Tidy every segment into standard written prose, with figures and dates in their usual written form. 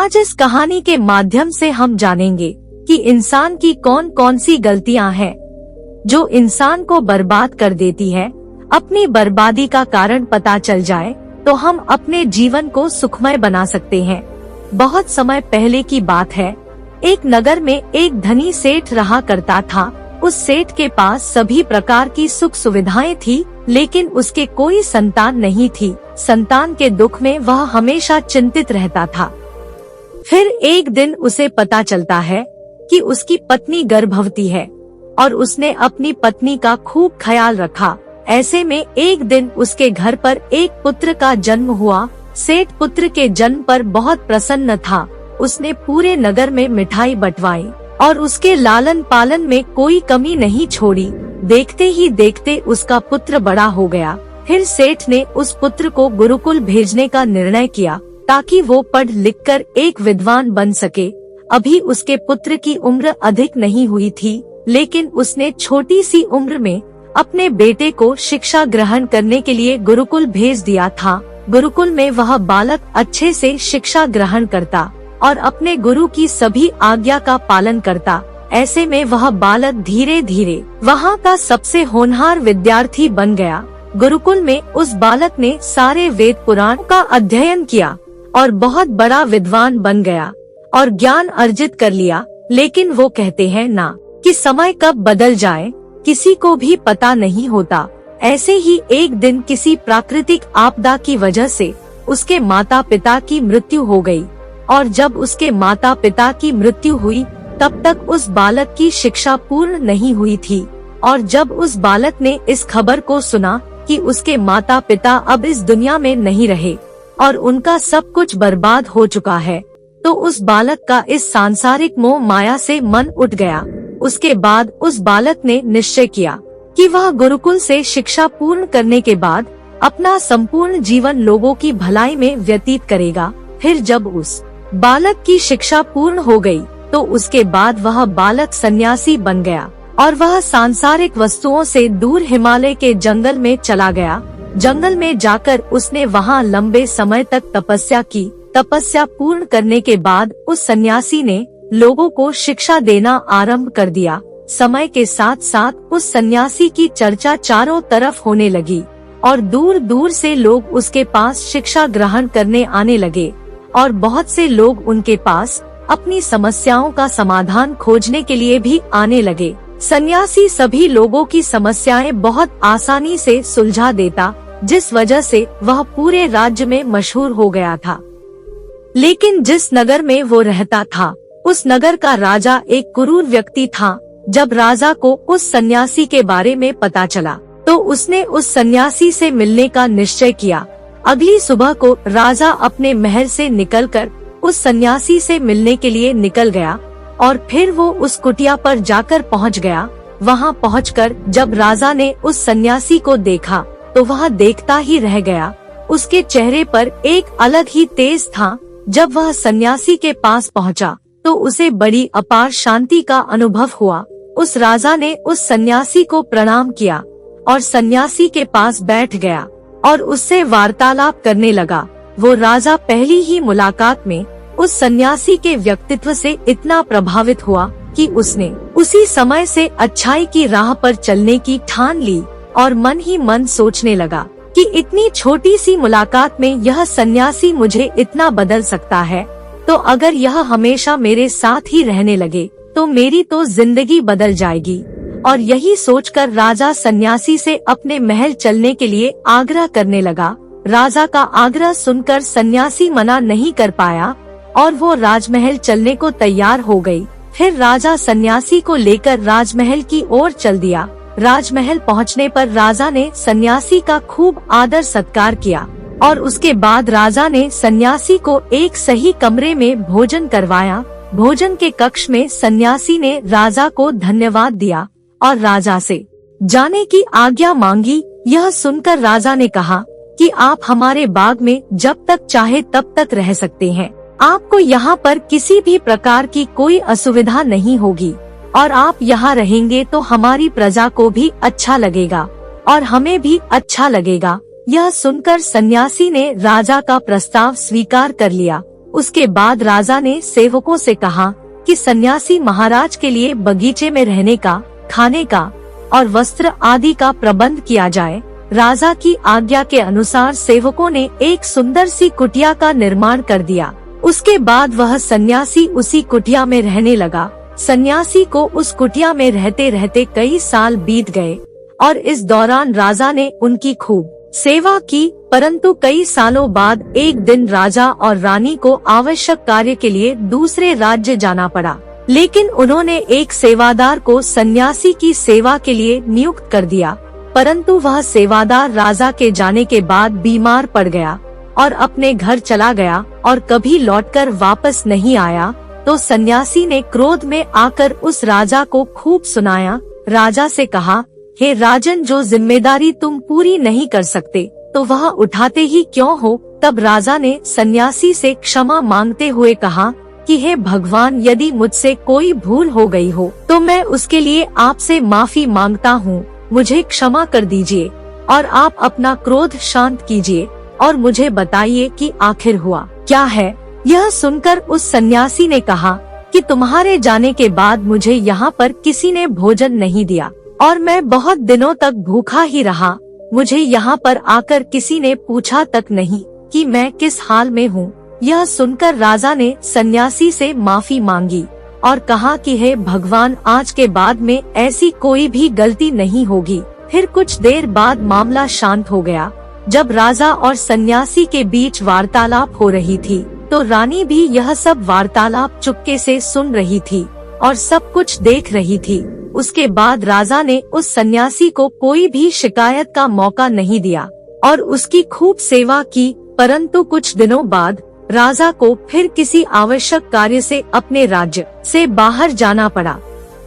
आज इस कहानी के माध्यम से हम जानेंगे कि इंसान की कौन कौन सी गलतियां हैं जो इंसान को बर्बाद कर देती है। अपनी बर्बादी का कारण पता चल जाए तो हम अपने जीवन को सुखमय बना सकते हैं। बहुत समय पहले की बात है, एक नगर में एक धनी सेठ रहा करता था। उस सेठ के पास सभी प्रकार की सुख सुविधाएं थी, लेकिन उसके कोई संतान नहीं थी। संतान के दुख में वह हमेशा चिंतित रहता था। फिर एक दिन उसे पता चलता है कि उसकी पत्नी गर्भवती है और उसने अपनी पत्नी का खूब ख्याल रखा। ऐसे में एक दिन उसके घर पर एक पुत्र का जन्म हुआ। सेठ पुत्र के जन्म पर बहुत प्रसन्न था। उसने पूरे नगर में मिठाई बंटवाई और उसके लालन पालन में कोई कमी नहीं छोड़ी। देखते ही देखते उसका पुत्र बड़ा हो गया। फिर सेठ ने उस पुत्र को गुरुकुल भेजने का निर्णय किया ताकि वो पढ़ लिखकर एक विद्वान बन सके। अभी उसके पुत्र की उम्र अधिक नहीं हुई थी, लेकिन उसने छोटी सी उम्र में अपने बेटे को शिक्षा ग्रहण करने के लिए गुरुकुल भेज दिया था। गुरुकुल में वह बालक अच्छे से शिक्षा ग्रहण करता और अपने गुरु की सभी आज्ञा का पालन करता। ऐसे में वह बालक धीरे धीरे वहाँ का सबसे होनहार विद्यार्थी बन गया। गुरुकुल में उस बालक ने सारे वेद पुराण का अध्ययन किया और बहुत बड़ा विद्वान बन गया और ज्ञान अर्जित कर लिया। लेकिन वो कहते हैं ना कि समय कब बदल जाए किसी को भी पता नहीं होता। ऐसे ही एक दिन किसी प्राकृतिक आपदा की वजह से उसके माता पिता की मृत्यु हो गई और जब उसके माता पिता की मृत्यु हुई तब तक उस बालक की शिक्षा पूर्ण नहीं हुई थी। और जब उस बालक ने इस खबर को सुना कि उसके माता पिता अब इस दुनिया में नहीं रहे और उनका सब कुछ बर्बाद हो चुका है, तो उस बालक का इस सांसारिक मोह माया से मन उठ गया। उसके बाद उस बालक ने निश्चय किया कि वह गुरुकुल से शिक्षा पूर्ण करने के बाद अपना संपूर्ण जीवन लोगों की भलाई में व्यतीत करेगा। फिर जब उस बालक की शिक्षा पूर्ण हो गई तो उसके बाद वह बालक सन्यासी बन गया और वह सांसारिक वस्तुओं से दूर हिमालय के जंगल में चला गया। जंगल में जाकर उसने वहाँ लंबे समय तक तपस्या की। तपस्या पूर्ण करने के बाद उस सन्यासी ने लोगों को शिक्षा देना आरंभ कर दिया। समय के साथ साथ उस सन्यासी की चर्चा चारों तरफ होने लगी और दूर दूर से लोग उसके पास शिक्षा ग्रहण करने आने लगे और बहुत से लोग उनके पास अपनी समस्याओं का समाधान खोजने के लिए भी आने लगे। सन्यासी सभी लोगों की समस्याएं बहुत आसानी से सुलझा देता, जिस वजह से वह पूरे राज्य में मशहूर हो गया था। लेकिन जिस नगर में वो रहता था उस नगर का राजा एक क्रूर व्यक्ति था। जब राजा को उस सन्यासी के बारे में पता चला तो उसने उस सन्यासी से मिलने का निश्चय किया। अगली सुबह को राजा अपने महल से निकलकर उस सन्यासी से मिलने के लिए निकल गया और फिर वो उस कुटिया पर जाकर पहुंच गया। वहां पहुंचकर जब राजा ने उस सन्यासी को देखा तो वह देखता ही रह गया। उसके चेहरे पर एक अलग ही तेज था। जब वह सन्यासी के पास पहुंचा तो उसे बड़ी अपार शांति का अनुभव हुआ। उस राजा ने उस सन्यासी को प्रणाम किया और सन्यासी के पास बैठ गया और उससे वार्तालाप करने लगा। वो राजा पहली ही मुलाकात में उस सन्यासी के व्यक्तित्व से इतना प्रभावित हुआ कि उसने उसी समय से अच्छाई की राह पर चलने की ठान ली और मन ही मन सोचने लगा कि इतनी छोटी सी मुलाकात में यह सन्यासी मुझे इतना बदल सकता है, तो अगर यह हमेशा मेरे साथ ही रहने लगे तो मेरी तो जिंदगी बदल जाएगी। और यही सोचकर राजा सन्यासी से अपने महल चलने के लिए आग्रह करने लगा। राजा का आग्रह सुनकर सन्यासी मना नहीं कर पाया और वो राजमहल चलने को तैयार हो गई। फिर राजा सन्यासी को लेकर राजमहल की ओर चल दिया। राजमहल पहुंचने पर राजा ने सन्यासी का खूब आदर सत्कार किया और उसके बाद राजा ने सन्यासी को एक सही कमरे में भोजन करवाया। भोजन के कक्ष में सन्यासी ने राजा को धन्यवाद दिया और राजा से जाने की आज्ञा मांगी। यह सुनकर राजा ने कहा कि आप हमारे बाग में जब तक चाहे तब तक रह सकते हैं। आपको यहाँ पर किसी भी प्रकार की कोई असुविधा नहीं होगी और आप यहाँ रहेंगे तो हमारी प्रजा को भी अच्छा लगेगा और हमें भी अच्छा लगेगा। यह सुनकर सन्यासी ने राजा का प्रस्ताव स्वीकार कर लिया। उसके बाद राजा ने सेवकों से कहा कि सन्यासी महाराज के लिए बगीचे में रहने का, खाने का और वस्त्र आदि का प्रबंध किया जाए। राजा की आज्ञा के अनुसार सेवकों ने एक सुंदर सी कुटिया का निर्माण कर दिया। उसके बाद वह सन्यासी उसी कुटिया में रहने लगा। सन्यासी को उस कुटिया में रहते रहते कई साल बीत गए और इस दौरान राजा ने उनकी खूब सेवा की, परंतु कई सालों बाद एक दिन राजा और रानी को आवश्यक कार्य के लिए दूसरे राज्य जाना पड़ा, लेकिन उन्होंने एक सेवादार को सन्यासी की सेवा के लिए नियुक्त कर दिया, परंतु वह सेवादार राजा के जाने के बाद बीमार पड़ गया और अपने घर चला गया और कभी लौटकर वापस नहीं आया। तो सन्यासी ने क्रोध में आकर उस राजा को खूब सुनाया। राजा से कहा, हे राजन, जो जिम्मेदारी तुम पूरी नहीं कर सकते तो वह उठाते ही क्यों हो। तब राजा ने सन्यासी से क्षमा मांगते हुए कहा कि हे भगवान, यदि मुझसे कोई भूल हो गई हो तो मैं उसके लिए आपसे माफी मांगता हूँ। मुझे क्षमा कर दीजिए और आप अपना क्रोध शांत कीजिए और मुझे बताइए कि आखिर हुआ क्या है। यह सुनकर उस सन्यासी ने कहा कि तुम्हारे जाने के बाद मुझे यहाँ पर किसी ने भोजन नहीं दिया और मैं बहुत दिनों तक भूखा ही रहा। मुझे यहाँ पर आकर किसी ने पूछा तक नहीं कि मैं किस हाल में हूँ। यह सुनकर राजा ने सन्यासी से माफी मांगी और कहा कि हे भगवान, आज के बाद में ऐसी कोई भी गलती नहीं होगी। फिर कुछ देर बाद मामला शांत हो गया। जब राजा और सन्यासी के बीच वार्तालाप हो रही थी तो रानी भी यह सब वार्तालाप चुपके से सुन रही थी और सब कुछ देख रही थी। उसके बाद राजा ने उस सन्यासी को कोई भी शिकायत का मौका नहीं दिया और उसकी खूब सेवा की, परंतु कुछ दिनों बाद राजा को फिर किसी आवश्यक कार्य से अपने राज्य से बाहर जाना पड़ा।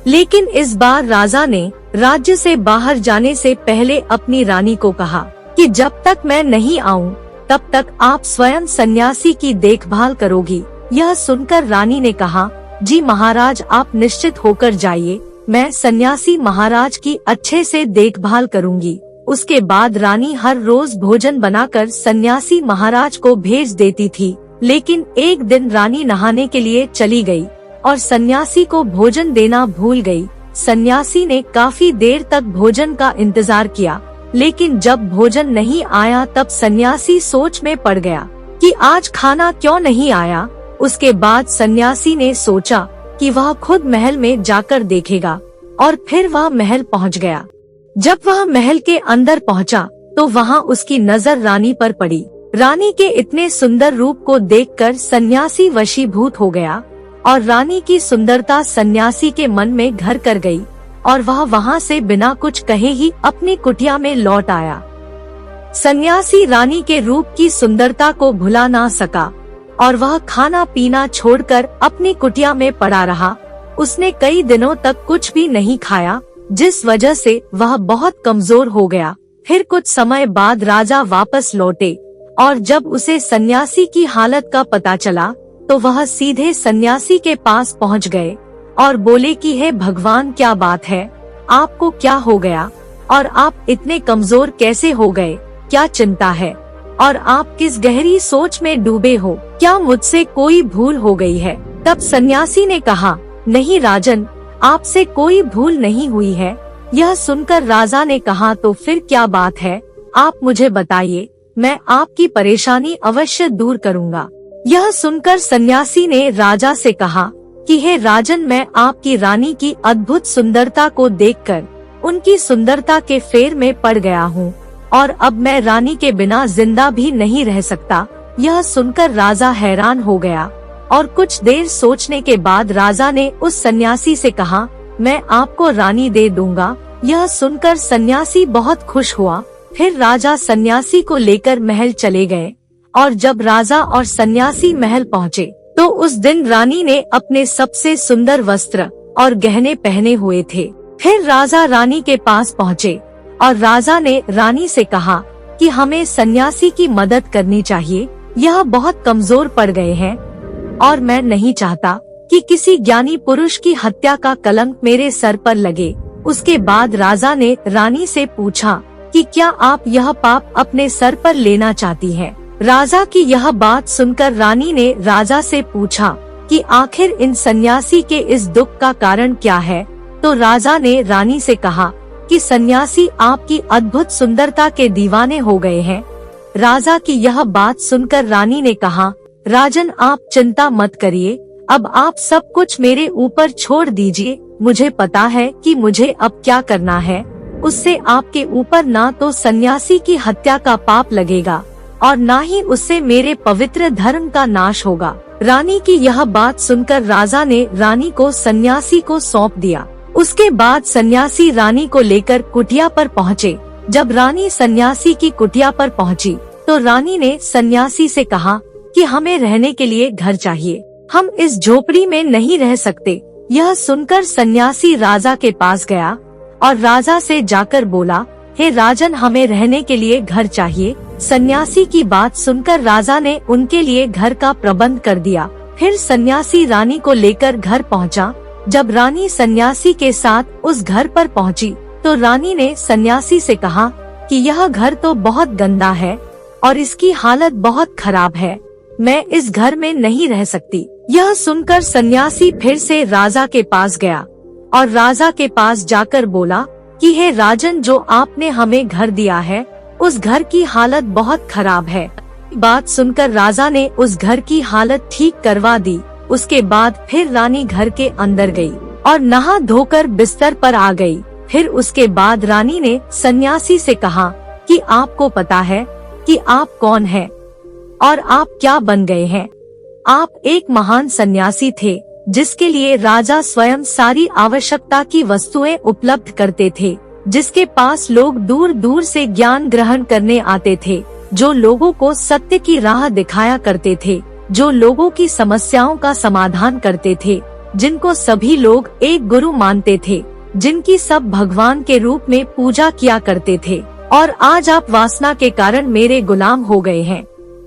लेकिन इस बार राजा ने राज्य से बाहर जाने से पहले अपनी रानी को कहा कि जब तक मैं नहीं आऊं तब तक आप स्वयं सन्यासी की देखभाल करोगी। यह सुनकर रानी ने कहा, जी महाराज, आप निश्चित होकर जाइए, मैं सन्यासी महाराज की अच्छे से देखभाल करूंगी। उसके बाद रानी हर रोज भोजन बनाकर सन्यासी महाराज को भेज देती थी। लेकिन एक दिन रानी नहाने के लिए चली गई और सन्यासी को भोजन देना भूल गई। सन्यासी ने काफी देर तक भोजन का इंतजार किया, लेकिन जब भोजन नहीं आया तब सन्यासी सोच में पड़ गया कि आज खाना क्यों नहीं आया। उसके बाद सन्यासी ने सोचा कि वह खुद महल में जाकर देखेगा और फिर वह महल पहुंच गया। जब वह महल के अंदर पहुंचा तो वहां उसकी नजर रानी पर पड़ी। रानी के इतने सुंदर रूप को देखकर सन्यासी वशीभूत हो गया और रानी की सुंदरता सन्यासी के मन में घर कर गई और वह वहां से बिना कुछ कहे ही अपनी कुटिया में लौट आया। सन्यासी रानी के रूप की सुंदरता को भुला ना सका और वह खाना पीना छोड़कर अपनी कुटिया में पड़ा रहा। उसने कई दिनों तक कुछ भी नहीं खाया, जिस वजह से वह बहुत कमजोर हो गया। फिर कुछ समय बाद राजा वापस लौटे और जब उसे सन्यासी की हालत का पता चला तो वह सीधे सन्यासी के पास पहुंच गए और बोले कि हे भगवान, क्या बात है, आपको क्या हो गया और आप इतने कमजोर कैसे हो गए, क्या चिंता है और आप किस गहरी सोच में डूबे हो, क्या मुझसे कोई भूल हो गई है। तब सन्यासी ने कहा, नहीं राजन, आपसे कोई भूल नहीं हुई है। यह सुनकर राजा ने कहा, तो फिर क्या बात है, आप मुझे बताइए, मैं आपकी परेशानी अवश्य दूर करूँगा। यह सुनकर सन्यासी ने राजा से कहा कि हे राजन, मैं आपकी रानी की अद्भुत सुंदरता को देखकर उनकी सुंदरता के फेर में पड़ गया हूँ और अब मैं रानी के बिना जिंदा भी नहीं रह सकता। यह सुनकर राजा हैरान हो गया और कुछ देर सोचने के बाद राजा ने उस सन्यासी से कहा, मैं आपको रानी दे दूंगा। यह सुनकर सन्यासी बहुत खुश हुआ। फिर राजा सन्यासी को लेकर महल चले गए और जब राजा और सन्यासी महल पहुँचे तो उस दिन रानी ने अपने सबसे सुंदर वस्त्र और गहने पहने हुए थे। फिर राजा रानी के पास पहुँचे और राजा ने रानी से कहा कि हमें सन्यासी की मदद करनी चाहिए, यह बहुत कमजोर पड़ गए हैं और मैं नहीं चाहता कि किसी ज्ञानी पुरुष की हत्या का कलंक मेरे सर पर लगे। उसके बाद राजा ने रानी से पूछा कि क्या आप यह पाप अपने सर पर लेना चाहती हैं? राजा की यह बात सुनकर रानी ने राजा से पूछा कि आखिर इन सन्यासी के इस दुख का कारण क्या है। तो राजा ने रानी से कहा कि सन्यासी आपकी अद्भुत सुंदरता के दीवाने हो गए हैं। राजा की यह बात सुनकर रानी ने कहा, राजन आप चिंता मत करिए, अब आप सब कुछ मेरे ऊपर छोड़ दीजिए। मुझे पता है कि मुझे अब क्या करना है। उससे आपके ऊपर ना तो सन्यासी की हत्या का पाप लगेगा और ना ही उससे मेरे पवित्र धर्म का नाश होगा। रानी की यह बात सुनकर राजा ने रानी को सन्यासी को सौंप दिया। उसके बाद सन्यासी रानी को लेकर कुटिया पर पहुँचे। जब रानी सन्यासी की कुटिया पर पहुँची तो रानी ने सन्यासी से कहा कि हमें रहने के लिए घर चाहिए, हम इस झोपड़ी में नहीं रह सकते। यह सुनकर सन्यासी राजा के पास गया और राजा से जाकर बोला, हे राजन हमें रहने के लिए घर चाहिए। सन्यासी की बात सुनकर राजा ने उनके लिए घर का प्रबंध कर दिया। फिर सन्यासी रानी को लेकर घर पहुंचा। जब रानी सन्यासी के साथ उस घर पर पहुंची तो रानी ने सन्यासी से कहा कि यह घर तो बहुत गंदा है और इसकी हालत बहुत खराब है, मैं इस घर में नहीं रह सकती। यह सुनकर सन्यासी फिर से राजा के पास गया और राजा के पास जाकर बोला कि हे राजन, जो आपने हमें घर दिया है उस घर की हालत बहुत खराब है। बात सुनकर राजा ने उस घर की हालत ठीक करवा दी। उसके बाद फिर रानी घर के अंदर गई और नहा धोकर बिस्तर पर आ गई। फिर उसके बाद रानी ने सन्यासी से कहा कि आपको पता है कि आप कौन हैं और आप क्या बन गए हैं। आप एक महान सन्यासी थे जिसके लिए राजा स्वयं सारी आवश्यकता की वस्तुएं उपलब्ध करते थे, जिसके पास लोग दूर दूर से ज्ञान ग्रहण करने आते थे, जो लोगों को सत्य की राह दिखाया करते थे, जो लोगों की समस्याओं का समाधान करते थे, जिनको सभी लोग एक गुरु मानते थे, जिनकी सब भगवान के रूप में पूजा किया करते थे। और आज आप वासना के कारण मेरे गुलाम हो गए हैं।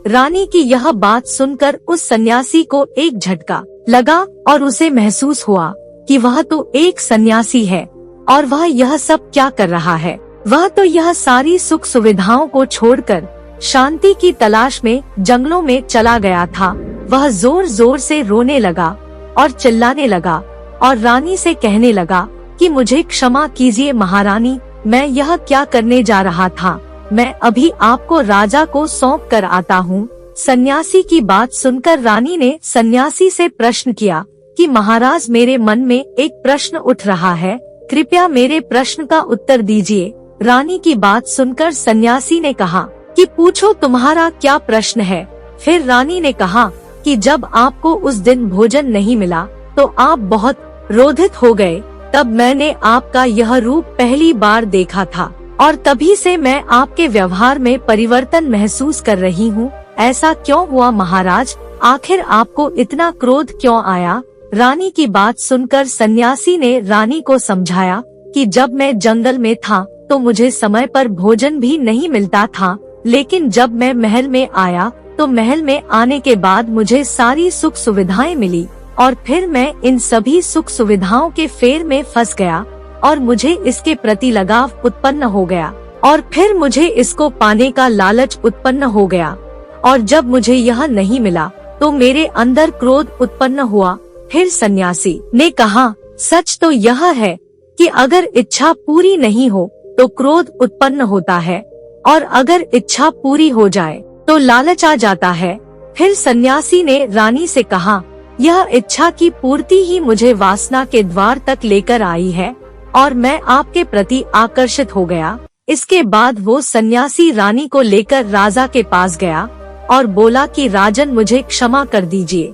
रानी की यह बात सुनकर उस सन्यासी को एक झटका लगा और उसे महसूस हुआ कि वह तो एक सन्यासी है और वह यह सब क्या कर रहा है। वह तो यह सारी सुख सुविधाओं को छोड़कर शांति की तलाश में जंगलों में चला गया था। वह जोर जोर से रोने लगा और चिल्लाने लगा और रानी से कहने लगा कि मुझे क्षमा कीजिए महारानी, मैं यह क्या करने जा रहा था, मैं अभी आपको राजा को सौंप कर आता हूँ। सन्यासी की बात सुनकर रानी ने सन्यासी से प्रश्न किया कि महाराज, मेरे मन में एक प्रश्न उठ रहा है, कृपया मेरे प्रश्न का उत्तर दीजिए। रानी की बात सुनकर सन्यासी ने कहा कि पूछो, तुम्हारा क्या प्रश्न है। फिर रानी ने कहा कि जब आपको उस दिन भोजन नहीं मिला तो आप बहुत क्रोधित हो गए, तब मैंने आपका यह रूप पहली बार देखा था और तभी से मैं आपके व्यवहार में परिवर्तन महसूस कर रही हूँ। ऐसा क्यों हुआ महाराज, आखिर आपको इतना क्रोध क्यों आया। रानी की बात सुनकर सन्यासी ने रानी को समझाया कि जब मैं जंगल में था तो मुझे समय पर भोजन भी नहीं मिलता था, लेकिन जब मैं महल में आया तो महल में आने के बाद मुझे सारी सुख सुविधाएं मिली और फिर मैं इन सभी सुख सुविधाओं के फेर में फंस गया और मुझे इसके प्रति लगाव उत्पन्न हो गया और फिर मुझे इसको पाने का लालच उत्पन्न हो गया और जब मुझे यह नहीं मिला तो मेरे अंदर क्रोध उत्पन्न हुआ। फिर सन्यासी ने कहा, सच तो यह है कि अगर इच्छा पूरी नहीं हो तो क्रोध उत्पन्न होता है और अगर इच्छा पूरी हो जाए तो लालच आ जाता है। फिर सन्यासी ने रानी से कहा, यह इच्छा की पूर्ति ही मुझे वासना के द्वार तक लेकर आई है और मैं आपके प्रति आकर्षित हो गया। इसके बाद वो सन्यासी रानी को लेकर राजा के पास गया और बोला कि राजन, मुझे क्षमा कर दीजिए,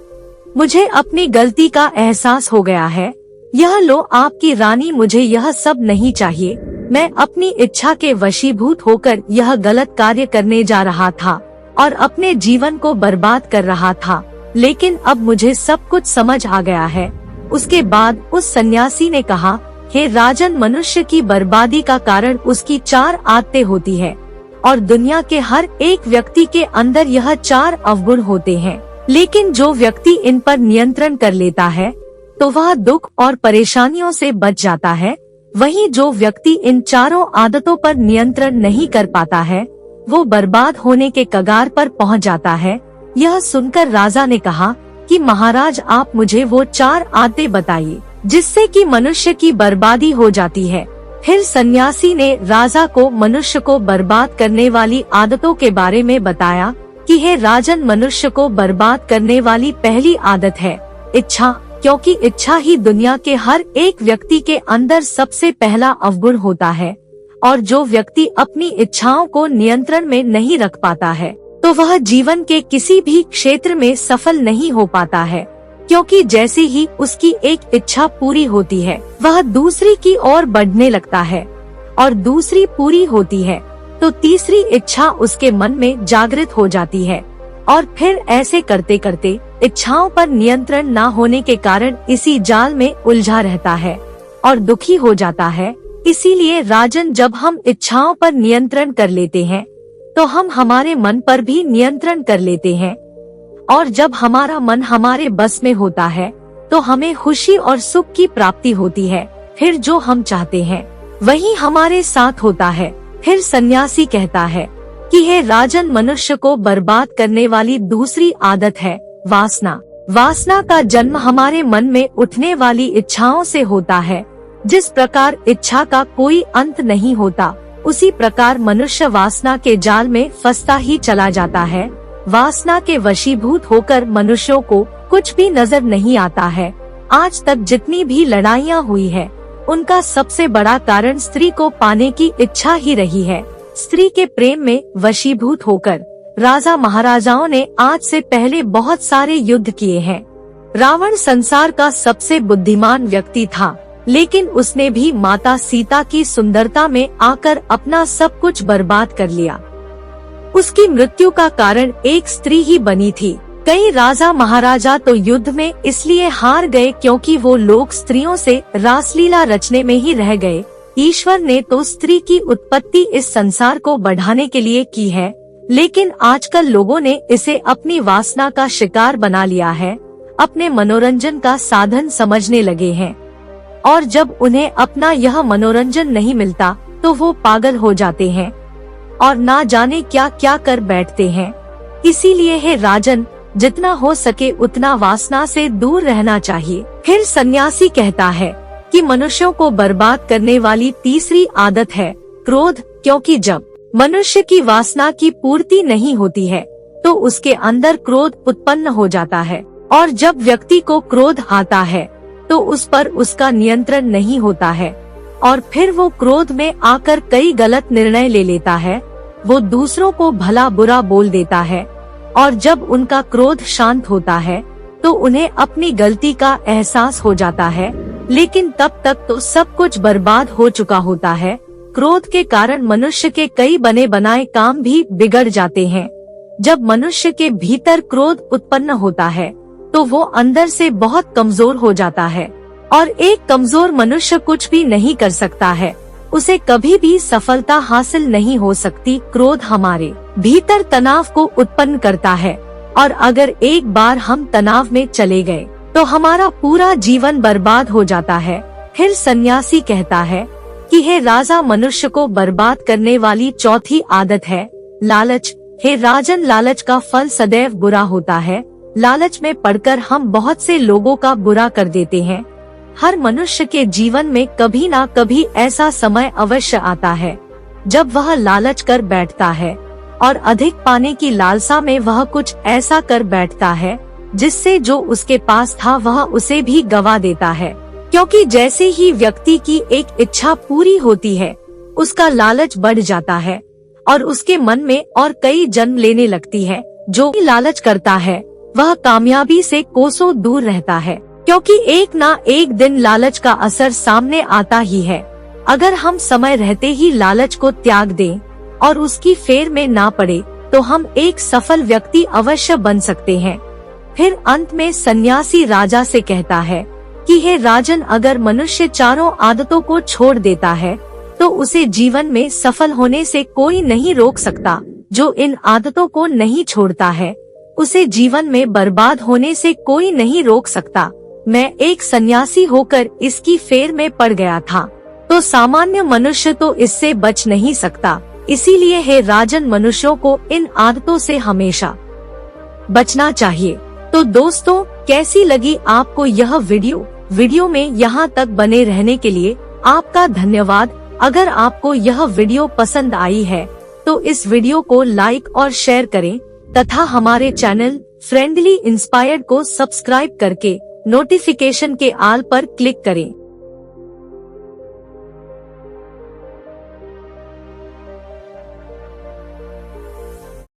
मुझे अपनी गलती का एहसास हो गया है। यह लो आपकी रानी, मुझे यह सब नहीं चाहिए। मैं अपनी इच्छा के वशीभूत होकर यह गलत कार्य करने जा रहा था और अपने जीवन को बर्बाद कर रहा था, लेकिन अब मुझे सब कुछ समझ आ गया है। उसके बाद उस सन्यासी ने कहा, हे राजन, मनुष्य की बर्बादी का कारण उसकी 4 आदतें होती है और दुनिया के हर एक व्यक्ति के अंदर यह 4 अवगुण होते हैं, लेकिन जो व्यक्ति इन पर नियंत्रण कर लेता है तो वह दुख और परेशानियों से बच जाता है। वहीं जो व्यक्ति इन चारों आदतों पर नियंत्रण नहीं कर पाता है वो बर्बाद होने के कगार पर पहुंच जाता है। यह सुनकर राजा ने कहा कि महाराज, आप मुझे वो 4 आदतें बताइए जिससे कि मनुष्य की बर्बादी हो जाती है। फिर सन्यासी ने राजा को मनुष्य को बर्बाद करने वाली आदतों के बारे में बताया कि हे राजन, मनुष्य को बर्बाद करने वाली पहली आदत है इच्छा, क्योंकि इच्छा ही दुनिया के हर एक व्यक्ति के अंदर सबसे पहला अवगुण होता है। और जो व्यक्ति अपनी इच्छाओं को नियंत्रण में नहीं रख पाता है तो वह जीवन के किसी भी क्षेत्र में सफल नहीं हो पाता है, क्योंकि जैसे ही उसकी एक इच्छा पूरी होती है वह दूसरी की ओर बढ़ने लगता है, और दूसरी पूरी होती है तो तीसरी इच्छा उसके मन में जागृत हो जाती है, और फिर ऐसे करते करते इच्छाओं पर नियंत्रण न होने के कारण इसी जाल में उलझा रहता है और दुखी हो जाता है। इसीलिए राजन, जब हम इच्छाओं पर नियंत्रण कर लेते हैं तो हम हमारे मन पर भी नियंत्रण कर लेते हैं, और जब हमारा मन हमारे बस में होता है तो हमें खुशी और सुख की प्राप्ति होती है। फिर जो हम चाहते हैं वही हमारे साथ होता है। फिर सन्यासी कहता है कि हे राजन, मनुष्य को बर्बाद करने वाली दूसरी आदत है वासना। वासना का जन्म हमारे मन में उठने वाली इच्छाओं से होता है। जिस प्रकार इच्छा का कोई अंत नहीं होता, उसी प्रकार मनुष्य वासना के जाल में फंसता ही चला जाता है। वासना के वशीभूत होकर मनुष्यों को कुछ भी नजर नहीं आता है। आज तक जितनी भी लड़ाइयाँ हुई है, उनका सबसे बड़ा कारण स्त्री को पाने की इच्छा ही रही है। स्त्री के प्रेम में वशीभूत होकर राजा महाराजाओं ने आज से पहले बहुत सारे युद्ध किए हैं। रावण संसार का सबसे बुद्धिमान व्यक्ति था, लेकिन उसने भी माता सीता की सुंदरता में आकर अपना सब कुछ बर्बाद कर लिया। उसकी मृत्यु का कारण एक स्त्री ही बनी थी। कई राजा महाराजा तो युद्ध में इसलिए हार गए क्योंकि वो लोग स्त्रियों से रासलीला रचने में ही रह गए। ईश्वर ने तो स्त्री की उत्पत्ति इस संसार को बढ़ाने के लिए की है, लेकिन आजकल लोगों ने इसे अपनी वासना का शिकार बना लिया है, अपने मनोरंजन का साधन समझने लगे हैं। और जब उन्हें अपना यह मनोरंजन नहीं मिलता तो वो पागल हो जाते हैं और ना जाने क्या क्या कर बैठते हैं। इसीलिए हे राजन, जितना हो सके उतना वासना से दूर रहना चाहिए। फिर सन्यासी कहता है कि मनुष्यों को बर्बाद करने वाली तीसरी आदत है क्रोध, क्योंकि जब मनुष्य की वासना की पूर्ति नहीं होती है तो उसके अंदर क्रोध उत्पन्न हो जाता है, और जब व्यक्ति को क्रोध आता है तो उस पर उसका नियंत्रण नहीं होता है, और फिर वो क्रोध में आकर कई गलत निर्णय ले लेता है। वो दूसरों को भला बुरा बोल देता है, और जब उनका क्रोध शांत होता है तो उन्हें अपनी गलती का एहसास हो जाता है, लेकिन तब तक तो सब कुछ बर्बाद हो चुका होता है। क्रोध के कारण मनुष्य के कई बने बनाए काम भी बिगड़ जाते हैं। जब मनुष्य के भीतर क्रोध उत्पन्न होता है तो वो अंदर से बहुत कमजोर हो जाता है, और एक कमजोर मनुष्य कुछ भी नहीं कर सकता है, उसे कभी भी सफलता हासिल नहीं हो सकती। क्रोध हमारे भीतर तनाव को उत्पन्न करता है, और अगर एक बार हम तनाव में चले गए तो हमारा पूरा जीवन बर्बाद हो जाता है। फिर सन्यासी कहता है कि हे राजा, मनुष्य को बर्बाद करने वाली चौथी आदत है लालच। हे राजन, लालच का फल सदैव बुरा होता है। लालच में पड़कर हम बहुत से लोगों का बुरा कर देते हैं। हर मनुष्य के जीवन में कभी ना कभी ऐसा समय अवश्य आता है जब वह लालच कर बैठता है, और अधिक पाने की लालसा में वह कुछ ऐसा कर बैठता है जिससे जो उसके पास था वह उसे भी गवा देता है। क्योंकि जैसे ही व्यक्ति की एक इच्छा पूरी होती है, उसका लालच बढ़ जाता है और उसके मन में और कई जन्म लेने लगती है। जो भी लालच करता है वह कामयाबी से कोसों दूर रहता है, क्योंकि एक ना एक दिन लालच का असर सामने आता ही है। अगर हम समय रहते ही लालच को त्याग दें और उसकी फेर में ना पड़े तो हम एक सफल व्यक्ति अवश्य बन सकते हैं। फिर अंत में सन्यासी राजा से कहता है कि हे राजन, अगर मनुष्य चारों आदतों को छोड़ देता है तो उसे जीवन में सफल होने से कोई नहीं रोक सकता। जो इन आदतों को नहीं छोड़ता है उसे जीवन में बर्बाद होने से कोई नहीं रोक सकता। मैं एक सन्यासी होकर इसकी फेर में पड़ गया था, तो सामान्य मनुष्य तो इससे बच नहीं सकता। इसीलिए हे राजन, मनुष्यों को इन आदतों से हमेशा बचना चाहिए। तो दोस्तों, कैसी लगी आपको यह वीडियो में यहाँ तक बने रहने के लिए आपका धन्यवाद। अगर आपको यह वीडियो पसंद आई है तो इस वीडियो को लाइक और शेयर करें तथा हमारे चैनल फ्रेंडली इंस्पायर्ड को सब्सक्राइब करके नोटिफिकेशन के आल पर क्लिक करें।